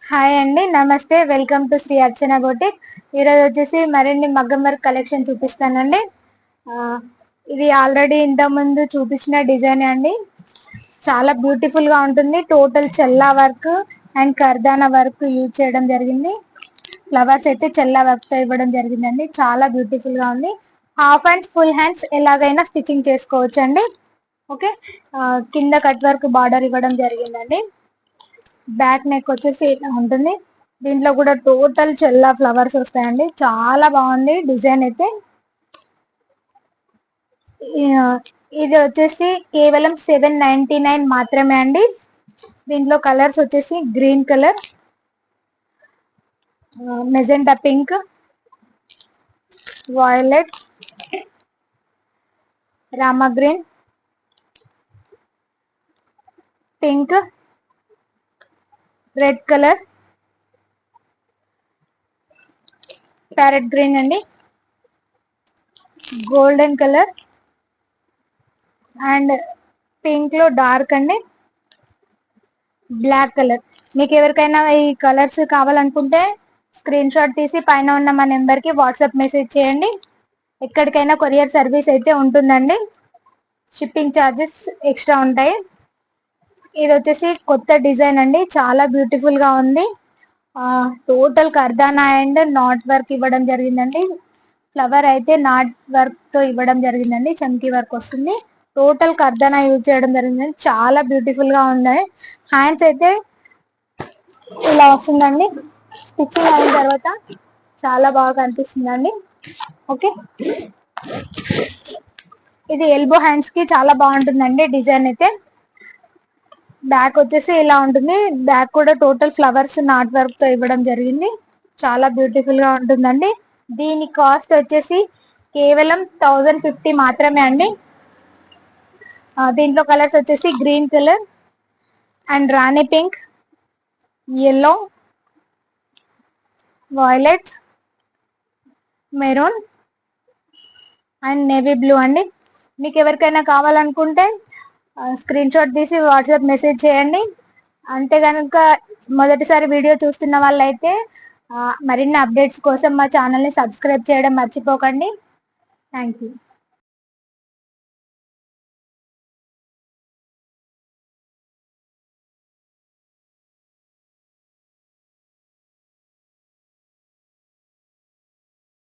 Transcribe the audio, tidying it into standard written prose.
Hi అండి, నమస్తే. Welcome to Shri Archana boutique. ఈరోజు వచ్చేసి మరిన్ని మగ్గం వర్క్ కలెక్షన్ చూపిస్తానండి. ఇది ఆల్రెడీ ఇంత ముందు చూపించిన డిజైన్ అండి. చాలా బ్యూటిఫుల్ గా ఉంటుంది. టోటల్ చెల్లా వర్క్ అండ్ కర్దానా వర్క్ యూజ్ చేయడం జరిగింది. ఫ్లవర్స్ అయితే చెల్లా వర్క్ తో ఇవ్వడం జరిగిందండి. చాలా బ్యూటిఫుల్ గా ఉంది. హాఫ్ హ్యాండ్స్, ఫుల్ హ్యాండ్స్ ఎలాగైనా స్టిచ్చింగ్ చేసుకోవచ్చు అండి. ఓకే, కింద కట్ వర్క్ బార్డర్ ఇవ్వడం జరిగిందండి. బ్యాక్ నెక్ వచ్చేసి ఇలా ఉంటుంది. దీంట్లో కూడా టోటల్ చెల్లా ఫ్లవర్స్ వస్తాయండి. చాలా బాగుంది డిజైన్ అయితే. ఇది వచ్చేసి కేవలం 799 మాత్రమే అండి. దీంట్లో కలర్స్ వచ్చేసి green colour, magenta pink, violet, Rama green, pink, red colour, parrot green అండి, గోల్డెన్ కలర్ అండ్ పింక్ లో డార్క్ అండి, బ్లాక్ కలర్. మీకు ఎవరికైనా ఈ కలర్స్ కావాలనుకుంటే స్క్రీన్ షాట్ తీసి పైన ఉన్న మా నెంబర్ కి వాట్సాప్ మెసేజ్ చేయండి. ఎక్కడికైనా కొరియర్ సర్వీస్ అయితే ఉంటుందండి. షిప్పింగ్ ఛార్జెస్ ఎక్స్ట్రా ఉంటాయి. ఇది వచ్చేసి కొత్త డిజైన్ అండి. చాలా బ్యూటిఫుల్ గా ఉంది. టోటల్ కర్దానా అండ్ నాట్ వర్క్ ఇవ్వడం జరిగిందండి. ఫ్లవర్ అయితే నాట్ వర్క్ తో ఇవ్వడం జరిగిందండి. చమ్కీ వర్క్ వస్తుంది. టోటల్ కర్దానా యూజ్ చేయడం జరిగింది. చాలా బ్యూటిఫుల్ గా ఉన్నాయి. హ్యాండ్స్ అయితే ఇలా వస్తుందండి. స్టిచ్చింగ్ అయిన తర్వాత చాలా బాగా కనిపిస్తుందండి. ఓకే, ఇది ఎల్బో హ్యాండ్స్ కి చాలా బాగుంటుందండి డిజైన్ అయితే. బ్యాక్ వచ్చేసి ఇలా ఉంటుంది. బ్యాక్ కూడా టోటల్ ఫ్లవర్స్ నాట్ వర్క్ తో ఇవ్వడం జరిగింది. చాలా బ్యూటిఫుల్ గా ఉంటుందండి. దీని కాస్ట్ వచ్చేసి కేవలం 1050 మాత్రమే అండి. దీంట్లో కలర్స్ వచ్చేసి green colour and Rani pink, yellow, violet, maroon and navy blue అండి. మీకు ఎవరికైనా కావాలనుకుంటే స్క్రీన్ షాట్ తీసి వాట్సాప్ మెసేజ్ చేయండి. అంతే కనుక మొదటిసారి వీడియో చూస్తున్న వాళ్ళైతే మరిన్ని అప్డేట్స్ కోసం మా ఛానల్ని సబ్స్క్రైబ్ చేయడం మర్చిపోకండి. Thank you.